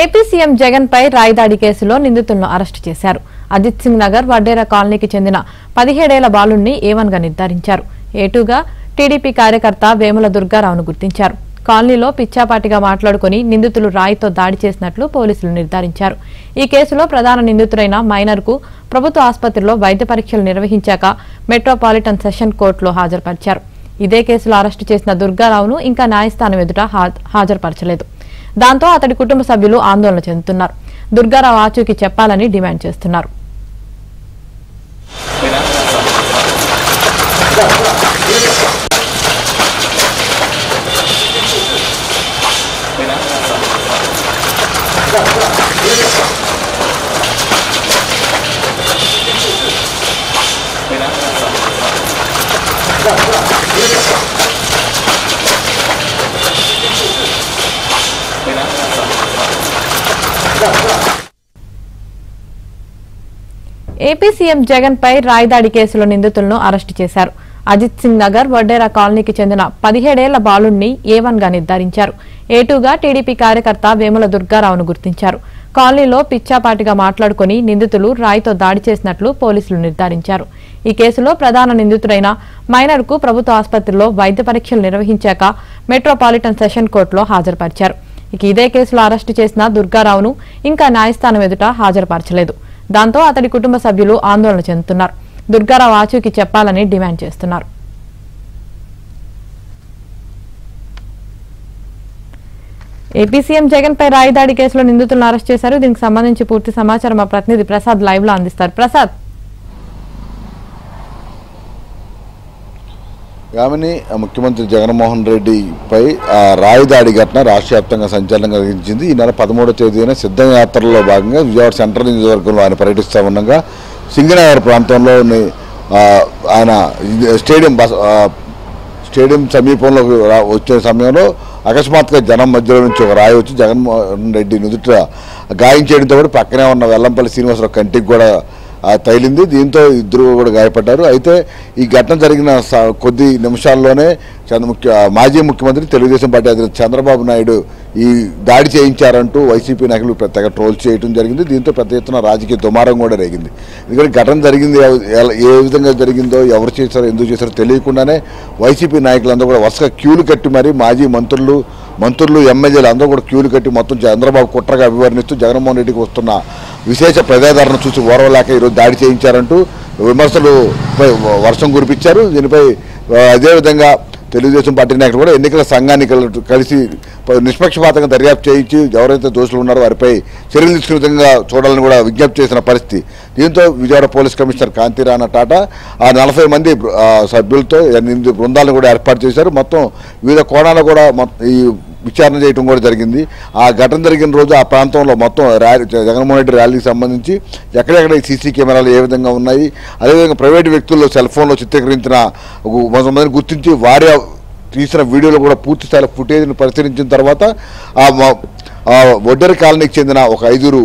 AP CM Jagan పై రాయిదాడి కేసులో నిందితులను arrest చేశారు. అజిత్ సింగ్ నగర్ వడ్డేర కాలనీకి చెందిన 17 ఏళ్ల బాలుడిని A1 గా నిర్ధారించారు. A2 గా టీడీపీ కార్యకర్త వేముల దుర్గారావును గుర్తించారు. కాలనీలో పిచ్చాపాటిగా మాట్లాడుకుని నిందితులు రాయితో దాడి చేసినట్లు పోలీసులు నిర్ధారించారు. ఈ కేసులో ప్రధాన నిందితుడైన మైనర్ కు ప్రభుత్వ ఆసుపత్రిలో వైద్య పరీక్షలు నిర్వహించాక మెట్రోపాలిటన్ సెషన్ కోర్టులో హాజరుపరిచారు. ఇదే కేసులో అరెస్టు చేసిన దుర్గారావును ఇంకా న్యాయస్థానం ఎదుట హాజరుపరచలేదు. దాంతో అతడి కుటుంబ సభ్యులు ఆందోళన చెందుతున్నారు. దుర్గారావు ఆచూకీ చెప్పాలని డిమాండ్ చేస్తున్నారు. ఏపీ సీఎం జగన్ పై రాయిదాడి కేసులో నిందితులను అరెస్టు చేశారు. అజిత్ సింగ్ నగర్ వడ్డేరా కాలనీకి చెందిన 17 ఏళ్ల బాలుడిని A1 గా నిర్ధారించారు. A2 గా టీడీపీ కార్యకర్త వేముల దుర్గారావును గుర్తించారు. కాలనీలో పిచ్చాపాటిగా మాట్లాడుకుని నిందితులు రాయితో దాడి చేసినట్లు పోలీసులు నిర్ధారించారు. ఈ కేసులో ప్రధాన నిందితుడైన మైనర్ కు ప్రభుత్వ ఆసుపత్రిలో వైద్య పరీక్షలు నిర్వహించాక మెట్రోపాలిటన్ సెషన్ కోర్టులో హాజరుపరిచారు. ఇదే కేసులో అరెస్టు చేసిన దుర్గారావును ఇంకా న్యాయస్థానం ఎదుట హాజరుపరచలేదు. దాంతో అతడి కుటుంబ సభ్యులు ఆందోళన చెందుతున్నారు. దుర్గారావు ఆచూకీ చెప్పాలని డిమాండ్ చేస్తున్నారు. ఏపీ సీఎం జగన్ పై రాయిదాడి కేసులో నిందితులను అరెస్ట్ చేశారు. దీనికి సంబంధించి పూర్తి సమాచారం మా ప్రతినిధి ప్రసాద్ లైవ్ లో అందిస్తారు. ప్రసాద్, యామిని ముఖ్యమంత్రి జగన్మోహన్ రెడ్డిపై రాయిదాడి ఘటన రాష్ట్ర వ్యాప్తంగా సంచలనం కలిగించింది. ఈ నెల 13వ తేదీన సిద్ధయాత్రలో భాగంగా విజయవాడ సెంట్రల్ నియోజకవర్గంలో ఆయన పర్యటిస్తూ ఉండగా సింగనగర్ ప్రాంతంలోని ఆయన స్టేడియం సమీపంలో వచ్చే సమయంలో అకస్మాత్తుగా జనం మధ్యలో నుంచి ఒక రాయి వచ్చి జగన్మోహన్ రెడ్డి నుదుట గాయం చేయడంతో కూడా పక్కనే ఉన్న వెల్లంపల్లి శ్రీనివాసరావు కంటికి కూడా తగిలింది. దీంతో ఇద్దరు కూడా గాయపడ్డారు. అయితే ఈ ఘటన జరిగిన కొద్ది నిమిషాల్లోనే మాజీ ముఖ్యమంత్రి తెలుగుదేశం పార్టీ అధినేత చంద్రబాబు నాయుడు ఈ దాడి చేయించారంటూ వైసీపీ నాయకులు పెద్దగా ట్రోల్ చేయడం జరిగింది. దీంతో పెద్ద ఎత్తున రాజకీయ దుమారం కూడా రేగింది. ఎందుకంటే ఘటన జరిగింది ఏ విధంగా జరిగిందో, ఎవరు చేశారో, ఎందుకు చేశారో తెలియకుండానే వైసీపీ నాయకులందరూ కూడా వరుసగా క్యూలు కట్టి మరి మాజీ మంత్రులు ఎమ్మెల్యేలు అందరూ కూడా క్యూలు కట్టి మొత్తం చంద్రబాబు కుట్రగా అభివర్ణిస్తూ జగన్మోహన్ రెడ్డికి వస్తున్న విశేష ప్రజాదరణ చూసి ఓర్వలేక ఈరోజు దాడి చేయించారంటూ విమర్శలు వర్షం కురిపించారు. దీనిపై అదేవిధంగా తెలుగుదేశం పార్టీ నాయకులు కూడా ఎన్నికల సంఘాన్ని కలిసి నిష్పక్షపాతంగా దర్యాప్తు చేయించి ఎవరైతే దోషులు ఉన్నారో వారిపై చర్యలు తీసుకునే విధంగా చూడాలని కూడా విజ్ఞప్తి చేసిన పరిస్థితి. దీంతో విజయవాడ పోలీస్ కమిషనర్ కాంతిరాణా టాటా 40 మంది సభ్యులతో 8 బృందాలను కూడా ఏర్పాటు చేశారు. మొత్తం వివిధ కోణాలు కూడా ఈ విచారణ చేయడం కూడా జరిగింది. ఆ ఘటన జరిగిన రోజు ఆ ప్రాంతంలో మొత్తం జగన్మోహన్ రెడ్డి ర్యాలీకి సంబంధించి ఎక్కడెక్కడ ఈ సీసీ కెమెరాలు ఏ విధంగా ఉన్నాయి, అదేవిధంగా ప్రైవేటు వ్యక్తుల్లో సెల్ ఫోన్లో చిత్రీకరించిన కొంతమందిని గుర్తించి వారి తీసిన వీడియోలో కూడా పూర్తి స్థాయి ఫుటేజ్ను పరిశీలించిన తర్వాత ఆ వడ్డేర కాలనీకి చెందిన ఒక 5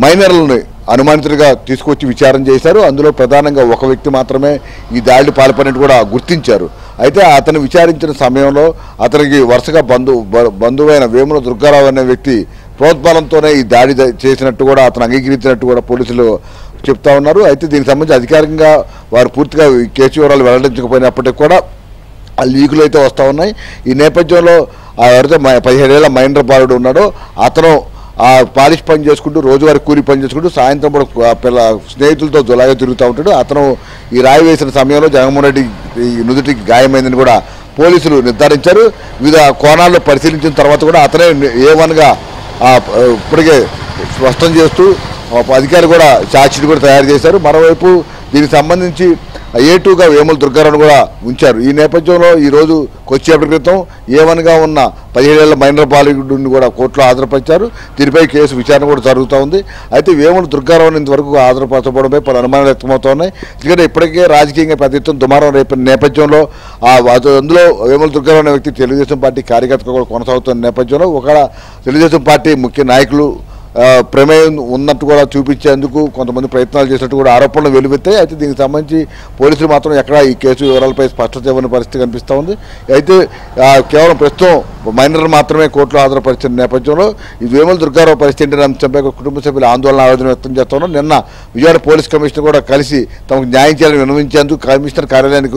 మైనర్లని అనుమానితులుగా తీసుకొచ్చి విచారణ చేశారు. అందులో ప్రధానంగా ఒక వ్యక్తి మాత్రమే ఈ దాడికి పాల్పడినట్టు కూడా గుర్తించారు. అయితే అతను విచారించిన సమయంలో అతనికి వరుసగా బంధువైన వేముల దుర్గారావు అనే వ్యక్తి ప్రోద్బలంతోనే ఈ దాడి చేసినట్టు కూడా అతను అంగీకరించినట్టు కూడా పోలీసులు చెప్తా ఉన్నారు. అయితే దీనికి సంబంధించి అధికారికంగా వారు పూర్తిగా కేసు వివరాలు వెల్లడించకపోయినప్పటికీ కూడా ఆ లీకులు అయితే వస్తూ ఉన్నాయి. ఈ నేపథ్యంలో ఎవరైతే 17 ఏళ్ల మైనర్ బాలుడు ఉన్నాడో అతను పాలిష్ పని చేసుకుంటూ రోజువారీ కూలి పని చేసుకుంటూ సాయంత్రం కూడా స్నేహితులతో జొలాగా తిరుగుతూ ఉంటాడు. అతను ఈ రాయి వేసిన సమయంలో జగన్మోహన్ రెడ్డి నుదుటికి గాయమైందని కూడా పోలీసులు నిర్ధారించారు. వివిధ కోణాల్లో పరిశీలించిన తర్వాత కూడా అతనే A1 గా ఇప్పటికే స్పష్టం చేస్తూ అధికారులు కూడా ఛార్జ్షీట్ కూడా తయారు చేశారు. మరోవైపు దీనికి సంబంధించి A2 గా వేముల దుర్గారావును కూడా ఉంచారు. ఈ నేపథ్యంలో ఈరోజు కొద్దిసేపటి క్రితం A1 గా ఉన్న 17 ఏళ్ల మైనర్ బాలికుడిని కూడా కోర్టులో హాజరుపరిచారు. దీనిపై కేసు విచారణ కూడా జరుగుతూ ఉంది. అయితే వేముల దుర్గారావుని ఇంతవరకు హాజరుపరచడంపై పలు అనుమానాలు వ్యక్తమవుతున్నాయి. ఎందుకంటే ఇప్పటికే రాజకీయంగా పెద్ద ఎత్తున దుమారం రేపిన నేపథ్యంలో అందులో వేముల దుర్గారావు అనే వ్యక్తి తెలుగుదేశం పార్టీ కార్యకర్తగా కూడా కొనసాగుతున్న నేపథ్యంలో ఒకవేళ తెలుగుదేశం పార్టీ ముఖ్య నాయకులు ప్రమేయం ఉన్నట్టు కూడా చూపించేందుకు కొంతమంది ప్రయత్నాలు చేసినట్టు కూడా ఆరోపణలు వెలువెత్తాయి. అయితే దీనికి సంబంధించి పోలీసులు మాత్రం ఎక్కడ ఈ కేసు వివరాలపై స్పష్టత ఇవ్వని పరిస్థితి కనిపిస్తూ ఉంది. అయితే కేవలం ప్రస్తుతం మైనర్ మాత్రమే కోర్టులో హాజరుపరిచిన నేపథ్యంలో ఈ వేముల దుర్గారావు పరిస్థితి ఏంటనే అంశంపై కుటుంబ సభ్యులు ఆందోళన ఆవేదన వ్యక్తం చేస్తున్నారు. నిన్న విజయవాడ పోలీస్ కమిషనర్ కూడా కలిసి తమకు న్యాయం చేయాలని విన్నవించేందుకు కమిషనర్ కార్యాలయానికి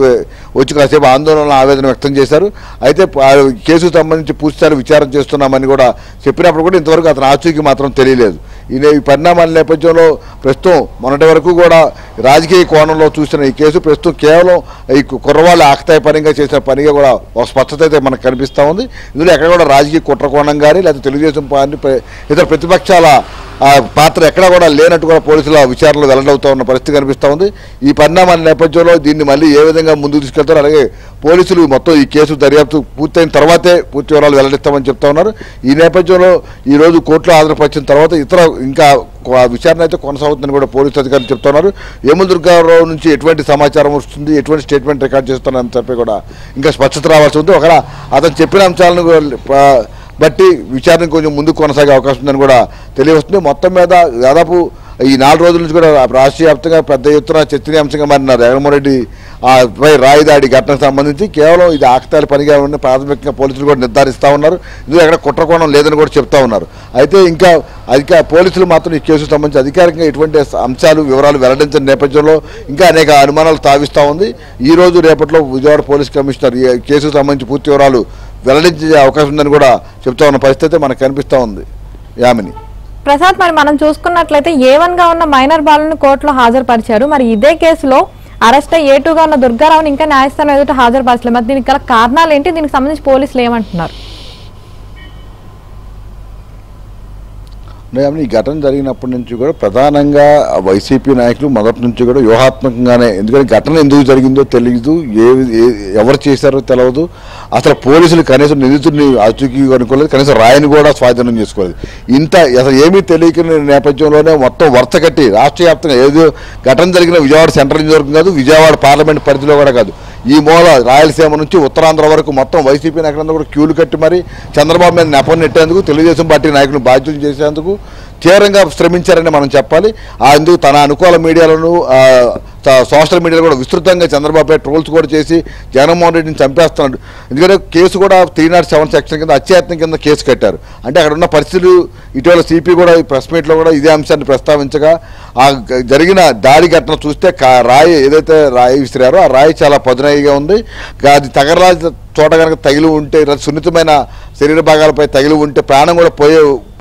వచ్చి కాసేపు ఆందోళన ఆవేదన వ్యక్తం చేశారు. అయితే కేసుకు సంబంధించి పూర్తిస్థాయి విచారణ చేస్తున్నామని కూడా చెప్పినప్పుడు కూడా ఇంతవరకు అతని ఆచూకీ మాత్రం తెలియలేదు. ఈ పరిణామాల నేపథ్యంలో ప్రస్తుతం మొన్నటి వరకు కూడా రాజకీయ కోణంలో చూసిన ఈ కేసు ప్రస్తుతం కేవలం ఈ కుర్రవాళ్ళు ఆకతాయిపరంగా చేసిన పనిగా కూడా ఒక స్పష్టత అయితే మనకు కనిపిస్తూ ఉంది. ఇందులో ఎక్కడ కూడా రాజకీయ కుట్ర కోణం కానీ లేదా తెలుగుదేశం పార్టీ ఇతర ప్రతిపక్షాల పాత్ర ఎక్కడా కూడా లేనట్టు కూడా పోలీసుల విచారణలో వెల్లడవుతూ ఉన్న పరిస్థితి కనిపిస్తూ ఉంది. ఈ పరిణామాల నేపథ్యంలో దీన్ని మళ్ళీ ఏ విధంగా ముందుకు తీసుకెళ్తారు, అలాగే పోలీసులు మొత్తం ఈ కేసు దర్యాప్తు పూర్తయిన తర్వాతే పూర్తి వివరాలు వెల్లడిస్తామని చెప్తా ఉన్నారు. ఈ నేపథ్యంలో ఈరోజు కోర్టులో హాజరుపరిచిన తర్వాత ఇతర ఇంకా విచారణ అయితే కొనసాగుతుందని కూడా పోలీసు అధికారులు చెప్తున్నారు. వేముల దుర్గారావు నుంచి ఎటువంటి సమాచారం వస్తుంది, ఎటువంటి స్టేట్మెంట్ రికార్డ్ చేస్తున్నారని చెప్పి కూడా ఇంకా స్పష్టత రావాల్సి ఉంది. ఒకవేళ అతను చెప్పిన అంశాలను బట్టి విచారణ కొంచెం ముందుకు కొనసాగే అవకాశం ఉందని కూడా తెలియవస్తుంది. మొత్తం మీద దాదాపు ఈ 4 రోజుల నుంచి కూడా రాష్ట్రీయ వ్యాప్తంగా పెద్ద ఎత్తున చర్చనీయాంశంగా మారినారు జగన్మోహన్ రెడ్డి పై రాయి దాడి ఘటనకు సంబంధించి కేవలం ఇది ఆకతాయిల పనిగా ఉన్న ప్రాథమికంగా పోలీసులు కూడా నిర్ధారిస్తూ ఉన్నారు. ఇందులో ఎక్కడ కుట్రకోణం లేదని కూడా చెప్తా ఉన్నారు. అయితే ఇంకా పోలీసులు మాత్రం ఈ కేసుకు సంబంధించి అధికారికంగా ఎటువంటి అంశాలు వివరాలు వెల్లడించిన నేపథ్యంలో ఇంకా అనేక అనుమానాలు తావిస్తూ ఉంది. ఈ రోజు రేపట్లో విజయవాడ పోలీస్ కమిషనర్ ఈ కేసుకు సంబంధించి పూర్తి వివరాలు వెల్లడించే అవకాశం ఉందని కూడా చెప్తా ఉన్న పరిస్థితి మనకు కనిపిస్తూ ఉంది. యామిని ప్రసాద్, మరి మనం చూసుకున్నట్లయితే A1 గా ఉన్న మైనర్ బాలుని కోర్టులో హాజరుపరిచారు. మరి ఇదే కేసులో అరెస్ట్ అయ్యి A2 గా ఉన్న దుర్గారావుని ఇంకా న్యాయస్థానం ఎదుట హాజరుపరచలేదు. మరి దీనికి గల కారణాలు ఏంటి? దీనికి సంబంధించి పోలీసులు ఏమంటున్నారు? ఈ ఘటన జరిగినప్పటి నుంచి కూడా ప్రధానంగా వైసీపీ నాయకులు మొదటి నుంచి కూడా వ్యూహాత్మకంగానే, ఎందుకంటే ఘటన ఎందుకు జరిగిందో తెలియదు, ఎవరు చేశారో తెలియదు, అసలు పోలీసులు కనీసం నిందితుడిని ఆచూకీ అనుకోలేదు, కనీసం రాయిని కూడా స్వాధీనం చేసుకోలేదు. అసలు ఏమీ తెలియక నేపథ్యంలోనే మొత్తం వరుస కట్టి రాష్ట్ర వ్యాప్తంగా ఏదో ఘటన జరిగిన విజయవాడ సెంట్రల్ నియోజకవర్గం కాదు, విజయవాడ పార్లమెంట్ పరిధిలో కూడా కాదు, ఈ మూల రాయలసీమ నుంచి ఉత్తరాంధ్ర వరకు మొత్తం వైసీపీ నాయకులందరూ కూడా క్యూలు కట్టి మరి చంద్రబాబు మీద నెపం నెట్టేందుకు, తెలుగుదేశం పార్టీ నాయకులు బాధ్యతలు చేసేందుకు తీవ్రంగా శ్రమించారని మనం చెప్పాలి. అందుకు తన అనుకూల మీడియాలను సోషల్ మీడియాలో కూడా విస్తృతంగా చంద్రబాబుపై ట్రోల్స్ కూడా చేసి జగన్మోహన్ రెడ్డిని చంపేస్తున్నాడు. ఎందుకంటే కేసు కూడా 307 సెక్షన్ కింద అత్యాయత్నం కింద కేసు కట్టారు. అంటే అక్కడ ఉన్న పరిస్థితులు ఇటీవల సిపి కూడా ఈ ప్రెస్ మీట్లో కూడా ఇదే అంశాన్ని ప్రస్తావించగా ఆ జరిగిన దాడి ఘటన చూస్తే రాయి ఏదైతే రాయి విసిరారో ఆ రాయి చాలా పదునైగా ఉంది. అది తగరరాజు చోట కనుక తగిలి ఉంటే, సున్నితమైన శరీర భాగాలపై తగిలి ఉంటే ప్రాణం కూడా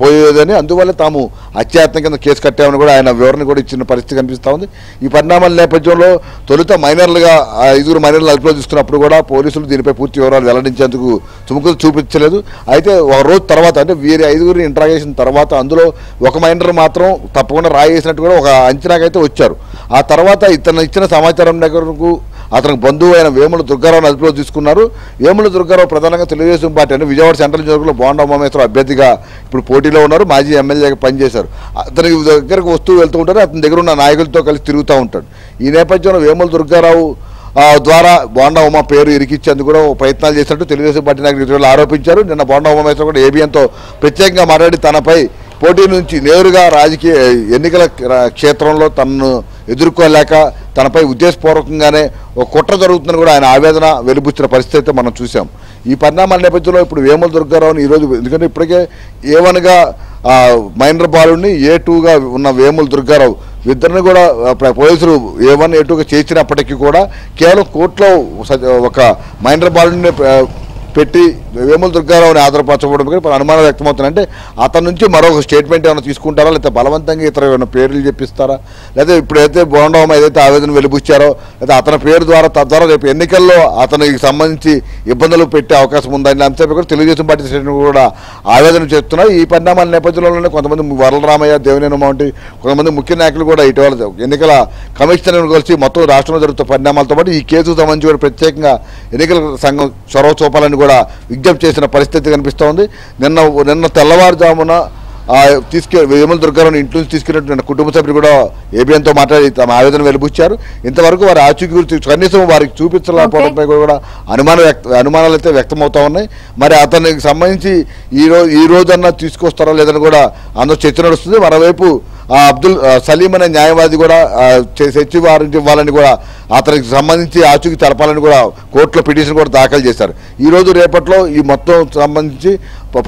పోయేదని, అందువల్ల తాము అత్యాయత్నం కింద కేసు కట్టామని కూడా ఆయన వివరణ కూడా ఇచ్చిన పరిస్థితి కనిపిస్తూ ఉంది. ఈ పరిణామాల నేపథ్యంలో తొలుత మైనర్లుగా 5 మైనర్లు అదుపులో తీసుకున్నప్పుడు కూడా పోలీసులు దీనిపై పూర్తి వివరాలు వెల్లడించేందుకు సుముఖత చూపించలేదు. అయితే ఒక రోజు తర్వాత, అంటే వీరి 5గురిని ఇంట్రాగేషన్ తర్వాత అందులో ఒక మైనర్ మాత్రం తప్పకుండా రాయి వేసినట్టు కూడా ఒక అంచనాకైతే వచ్చారు. ఆ తర్వాత ఇతను ఇచ్చిన సమాచారం దగ్గరకు అతనికి బంధువు అయిన వేముల దుర్గారావుని అదుపులో తీసుకున్నారు. వేముల దుర్గారావు ప్రధానంగా తెలుగుదేశం పార్టీ అంటే విజయవాడ సెంట్రల్ నియోజకవర్గంలో బోండా ఉమామేశ్వరరావు అభ్యర్థిగా ఇప్పుడు పోటీలో ఉన్నారు. మాజీ ఎమ్మెల్యేగా పనిచేశారు. అతనికి దగ్గరకు వస్తూ వెళ్తూ ఉంటారు, అతని దగ్గర ఉన్న నాయకులతో కలిసి తిరుగుతూ ఉంటాడు. ఈ నేపథ్యంలో వేముల దుర్గారావు ద్వారా బోండా ఉమా పేరు ఇరికిచ్చేందుకు కూడా ప్రయత్నాలు చేసినట్టు తెలుగుదేశం పార్టీ నాయకులు ఆరోపించారు. నిన్న బోండా ఉమామేశ్వరరావు కూడా ఏబిఎన్తో ప్రత్యేకంగా మాట్లాడి తనపై పోటీ నుంచి నేరుగా రాజకీయ ఎన్నికల క్షేత్రంలో తనను ఎదుర్కోలేక తనపై ఉద్దేశపూర్వకంగానే ఒక కుట్ర జరుగుతుందని కూడా ఆయన ఆవేదన వెలుబుచ్చిన పరిస్థితి అయితే మనం చూసాం. ఈ పరిణామాల నేపథ్యంలో ఇప్పుడు వేముల దుర్గారావుని ఈరోజు, ఎందుకంటే ఇప్పటికే A1గా మైనర్ బాలుని A2గా ఉన్న వేముల దుర్గారావు ఇద్దరిని కూడా పోలీసులు A1 A2గా చేసినప్పటికీ కూడా కేవలం కోర్టులో ఒక మైనర్ బాలుని పెట్టి వేముల దుర్గారావుని ఆధారపరచకపోవడం కానీ అనుమానాలు వ్యక్తమవుతున్నాయి. అంటే అతని నుంచి మరొక స్టేట్మెంట్ ఏమైనా తీసుకుంటారా, లేకపోతే బలవంతంగా ఇతర ఏమైనా పేర్లు చెప్పిస్తారా, లేదా ఇప్పుడైతే బోండామ ఏదైతే ఆవేదన వెలిబుచ్చారో లేదా అతని పేరు ద్వారా తద్వారా రేపు ఎన్నికల్లో అతనికి సంబంధించి ఇబ్బందులు పెట్టే అవకాశం ఉందనే అంశంపై కూడా తెలుగుదేశం పార్టీ శ్రేణులు కూడా ఆవేదన చేస్తున్నారు. ఈ పరిణామాల నేపథ్యంలోనే కొంతమంది వరలరామయ్య, దేవినేని ఉమా వంటి కొంతమంది ముఖ్య నాయకులు కూడా ఇటీవల ఎన్నికల కమిషనర్ను కలిసి మొత్తం రాష్ట్రంలో జరుగుతున్న పరిణామాలతో పాటు ఈ కేసుకు సంబంధించి కూడా ప్రత్యేకంగా ఎన్నికల సంఘం చొరవ చూపాలని కూడా విజ్ఞప్తి చేసిన పరిస్థితి కనిపిస్తూ ఉంది. నిన్న తెల్లవారుజామున వేముల దుర్గారావు ఇంటి నుంచి తీసుకెళ్ళినటువంటి కుటుంబ సభ్యులు కూడా ఏబిఎన్తో మాట్లాడి తమ ఆవేదన వెలిబుచ్చారు. ఇంతవరకు వారి ఆచూకీ గురించి కనీసం వారికి చూపించలేకపోవడంపై కూడా అనుమానాలు అయితే వ్యక్తమవుతా ఉన్నాయి. మరి అతనికి సంబంధించి ఈ రోజన్నా తీసుకొస్తారా లేదని కూడా అందరూ చర్చ నడుస్తుంది. మరోవైపు అబ్దుల్ సలీం అనే న్యాయవాది కూడా తెచ్చి వారెంట్ ఇవ్వాలని కూడా అతనికి సంబంధించి ఆచూకీ తెలపాలని కూడా కోర్టులో పిటిషన్ కూడా దాఖలు చేశారు. ఈ రోజు రేపట్లో ఈ మొత్తం సంబంధించి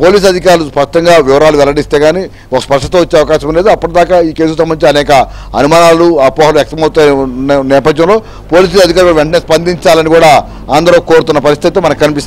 పోలీసు అధికారులు స్పష్టంగా వివరాలు వెల్లడిస్తే కానీ ఒక స్పష్టత వచ్చే అవకాశం లేదు. అప్పటిదాకా ఈ కేసుకు సంబంధించి అనేక అనుమానాలు అపోహలు వ్యక్తమవుతున్న నేపథ్యంలో పోలీసు అధికారులు వెంటనే స్పందించాలని కూడా అందరూ కోరుతున్న పరిస్థితి మనకు కనిపిస్తుంది.